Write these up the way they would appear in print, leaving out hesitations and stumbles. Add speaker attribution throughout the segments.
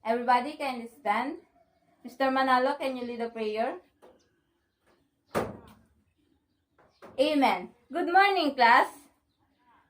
Speaker 1: Everybody, can you stand? Mr. Manalo, can you lead a prayer? Amen. Good morning, class.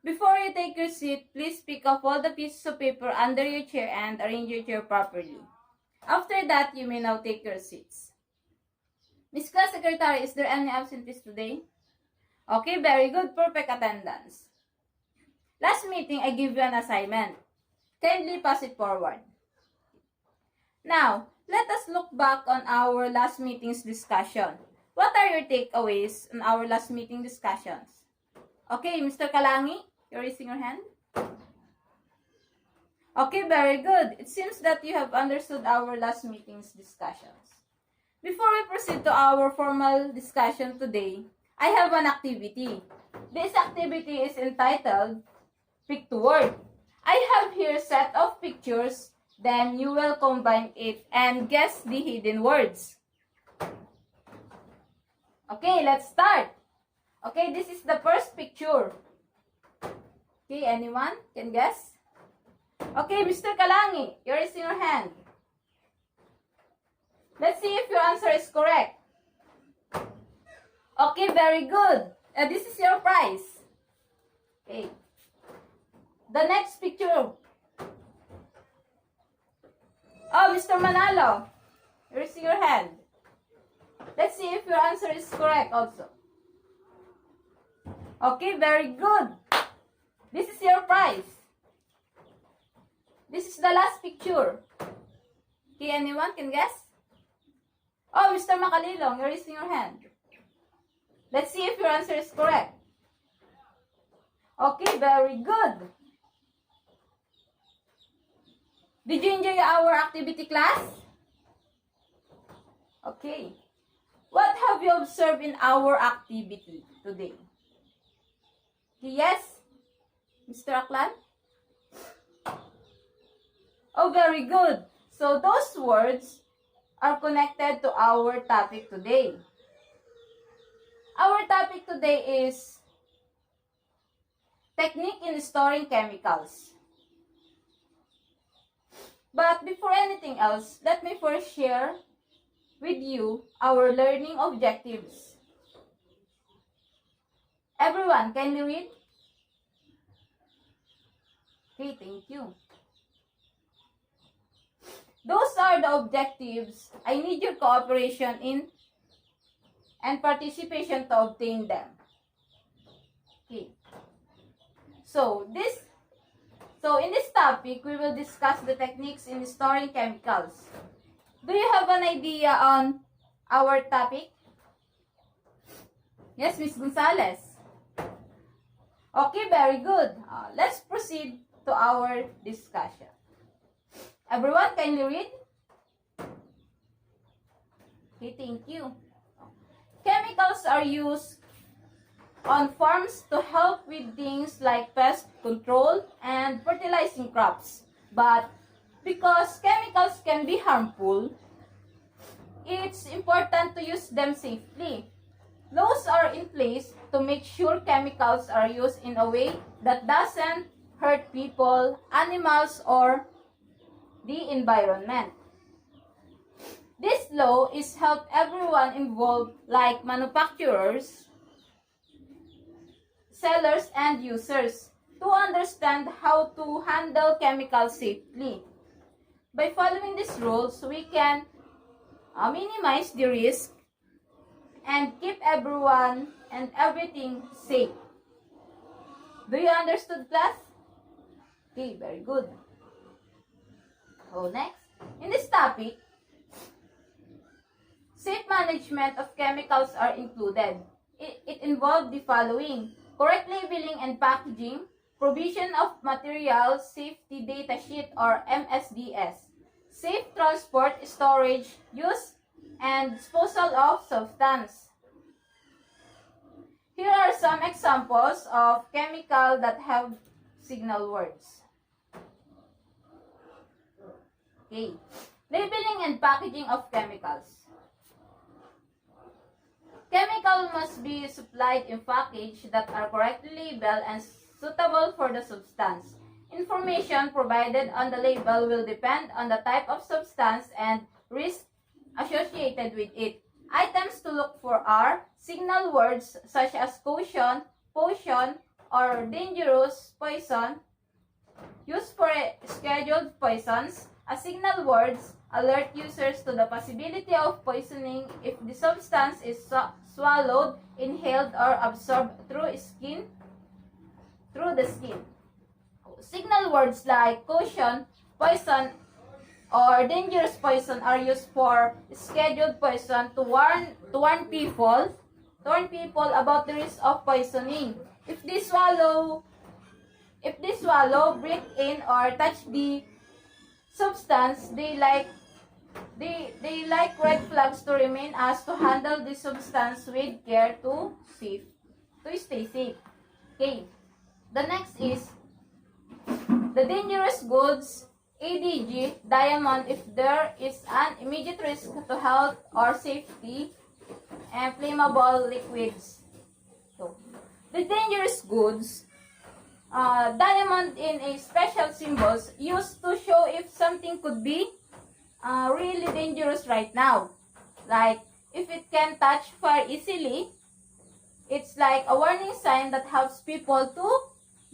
Speaker 1: Before you take your seat, please pick up all the pieces of paper under your chair and arrange your chair properly. After that, you may now take your seats. Miss Class Secretary, is there any absentees today? Okay, very good. Perfect attendance. Last meeting, I gave you an assignment. Kindly pass it forward. Now, let us look back on our last meeting's discussion. What are your takeaways on our last meeting discussions? Okay, Mr. Kalangi, you're raising your hand. Okay, very good. It seems that you have understood our last meeting's discussions. Before we proceed to our formal discussion today, I have an activity. This activity is entitled Pick to Word. I have here a set of pictures, then you will combine it and guess the hidden words. Okay, let's start. Okay, this is the first picture. Okay, anyone can guess? Okay, Mr. Kalangi, you're raising your hand. Let's see if your answer is correct. Okay, very good. This is your prize. Okay. The next picture. Oh, Mr. Manalo, you're raising your hand. Let's see if your answer is correct also. Okay, very good. This is your prize. This is the last picture. Okay, anyone can guess? Oh, Mr. Makalilong, you're raising your hand. Let's see if your answer is correct. Okay, very good. Did you enjoy our activity, class? Okay. What have you observed in our activity today? Yes, Mr. Aklan? Oh, very good. So those words are connected to our topic today. Our topic today is technique in storing chemicals. But before anything else, let me first share with you our learning objectives. Everyone, can you read? Okay, thank you. Those are the objectives. I need your cooperation in and participation to obtain them. Okay. So in this topic, we will discuss the techniques in storing chemicals. Do you have an idea on our topic? Yes, Ms. Gonzalez. Okay, very good. Let's proceed to our discussion. Everyone, can you read? Okay, thank you. Chemicals are used on farms to help with things like pest control and fertilizing crops. But because chemicals can be harmful, it's important to use them safely. Laws are in place to make sure chemicals are used in a way that doesn't hurt people, animals, or the environment. This law is help everyone involved like manufacturers, sellers, and users to understand how to handle chemicals safely. By following these rules, we can minimize the risk and keep everyone and everything safe. Do you understood, class? Okay, very good. So next, in this topic, safe management of chemicals are included. It involved the following: correct labeling and packaging, provision of material safety data sheet or MSDS, safe transport, storage, use, and disposal of substance. Here are some examples of chemicals that have signal words. Okay, labeling and packaging of chemicals. Chemical must be supplied in package that are correctly labeled and suitable for the substance. Information provided on the label will depend on the type of substance and risk associated with it. Items to look for are signal words such as caution, potion, or dangerous poison. Used for scheduled poisons, signal words alert users to the possibility of poisoning if the substance is swallowed, inhaled, or absorbed through the skin. Signal words like caution, poison, or dangerous poison are used for scheduled poison to warn people about the risk of poisoning. If they swallow, breathe in, or touch the substance, they like red flags to remain as to handle the substance with care to stay safe. Okay. The next is the dangerous goods, ADG, diamond, if there is an immediate risk to health or safety, and flammable liquids. So, the dangerous goods, diamond in a special symbols used to show if something could be really dangerous right now. Like, if it can touch fire easily, it's like a warning sign that helps people to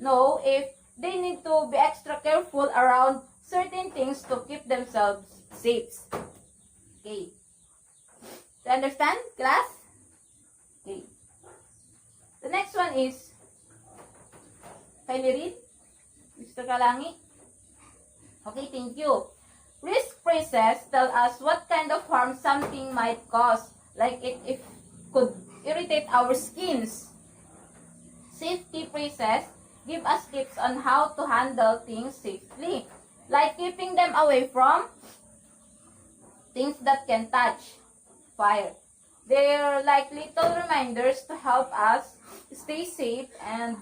Speaker 1: know if they need to be extra careful around certain things to keep themselves safe. Okay. Do you understand, class? Okay. The next one is, can you read, Mr. Kalangi? Okay, thank you. Risk phrases tell us what kind of harm something might cause, like it could irritate our skins. Safety phrases give us tips on how to handle things safely, like keeping them away from things that can touch fire. They're like little reminders to help us stay safe and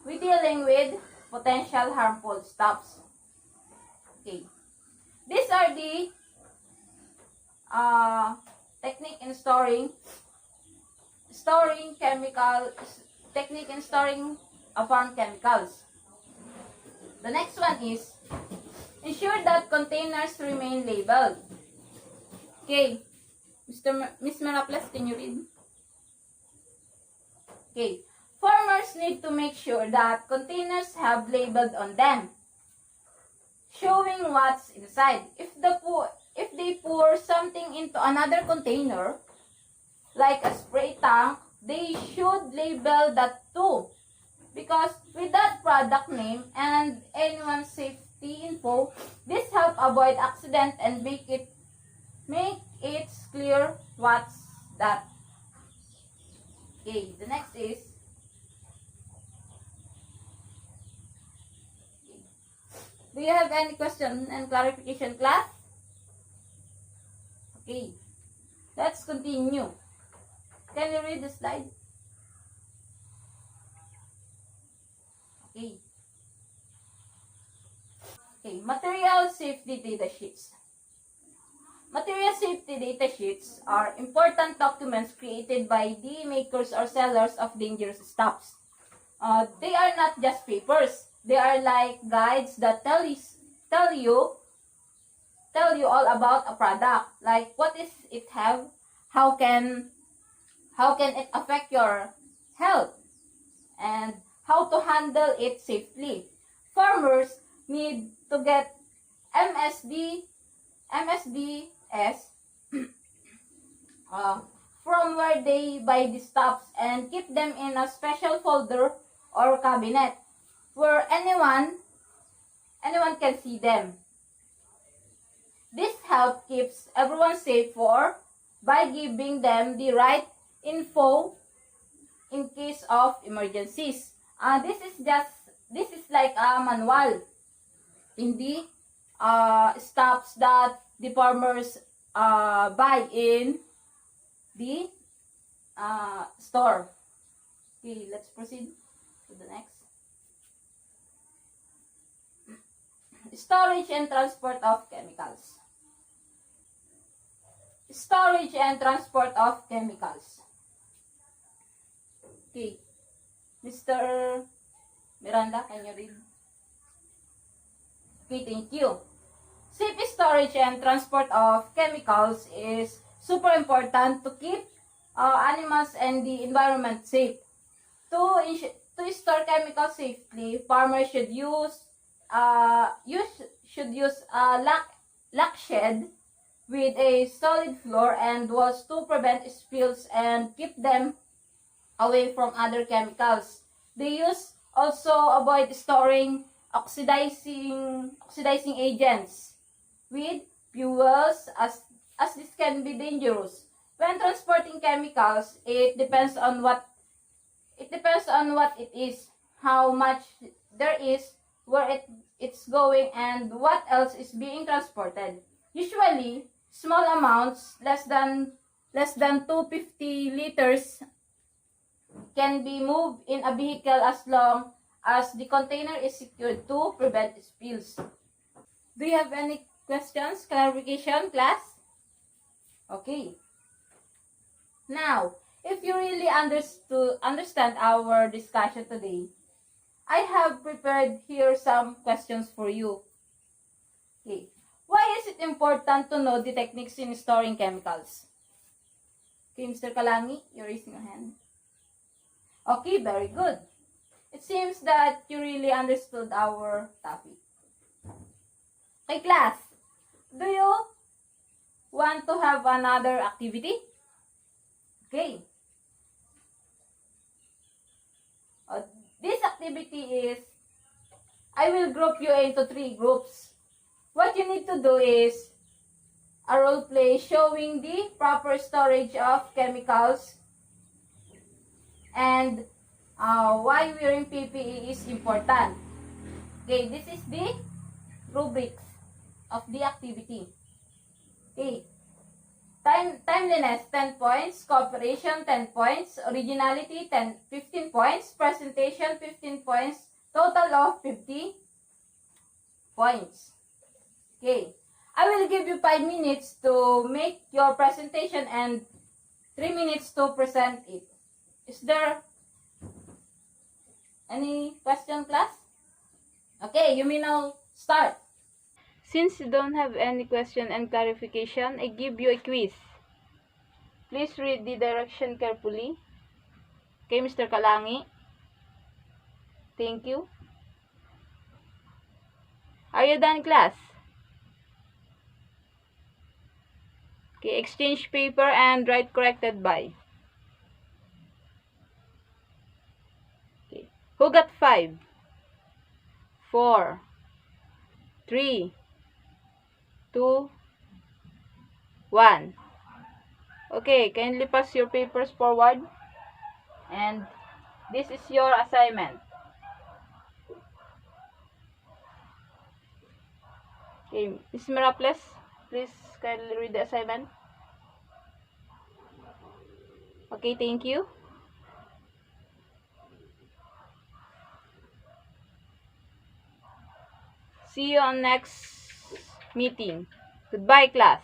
Speaker 1: with dealing with potential harmful stuffs. Okay. These are the technique in storing farm chemicals. The next one is ensure that containers remain labeled. Okay, Miss Maraples, can you read? Okay, farmers need to make sure that containers have labeled on them, showing what's inside. If they pour something into another container, like a spray tank, they should label that too. Because with that product name and anyone's safety info, this help avoid accident and make it clear what's that. Okay, the next is do you have any question and clarification, class? Okay, let's continue. Can you read the slide? Okay. Okay, material safety data sheets. Material safety data sheets are important documents created by the makers or sellers of dangerous stuffs. They are not just papers. They are like guides that tell you all about a product. Like what is it have? How can it affect your health? And how to handle it safely. Farmers need to get MSDS from where they buy the stuffs and keep them in a special folder or cabinet where anyone can see them. This help keeps everyone safe by giving them the right info in case of emergencies. This is like a manual in the stuffs that the farmers buy in the store. Okay, let's proceed to the next. Storage and transport of chemicals. Storage and transport of chemicals. Okay. Mr. Miranda, can you read? Okay, thank you. Safe storage and transport of chemicals is super important to keep animals and the environment safe. To store chemicals safely, farmers should use a lac shed with a solid floor and walls to prevent spills and keep them away from other chemicals. They also avoid storing oxidizing agents with fuels as this can be dangerous. When transporting chemicals, it depends on what it is, how much there is, where it's going, and what else is being transported. Usually, small amounts, less than 250 liters, can be moved in a vehicle as long as the container is secured to prevent spills. Do you have any questions, clarification, class? Okay. Now, if you really understand our discussion today, I have prepared here some questions for you. Okay. Why is it important to know the techniques in storing chemicals? Okay, Mr. Kalangi, you're raising your hand. Okay, very good. It seems that you really understood our topic. Okay, class, do you want to have another activity? Okay. This activity is, I will group you into 3 groups. What you need to do is a role play showing the proper storage of chemicals and why wearing PPE is important. Okay, this is the rubrics of the activity. Okay. Timeliness, 10 points. Cooperation, 10 points. Originality, 15 points. Presentation, 15 points. Total of 50 points. Okay. I will give you 5 minutes to make your presentation and 3 minutes to present it. Is there any question, class? Okay, you may now start. Since you don't have any question and clarification, I give you a quiz. Please read the direction carefully. Okay, Mr. Kalangi. Thank you. Are you done, class? Okay, exchange paper and write corrected by. Okay. Who got 5? 4, 3, 2, 1. Okay, kindly pass your papers forward. And this is your assignment. Okay, Ms. Miraples, please kindly read the assignment. Okay, thank you. See you on next meeting. Goodbye, class.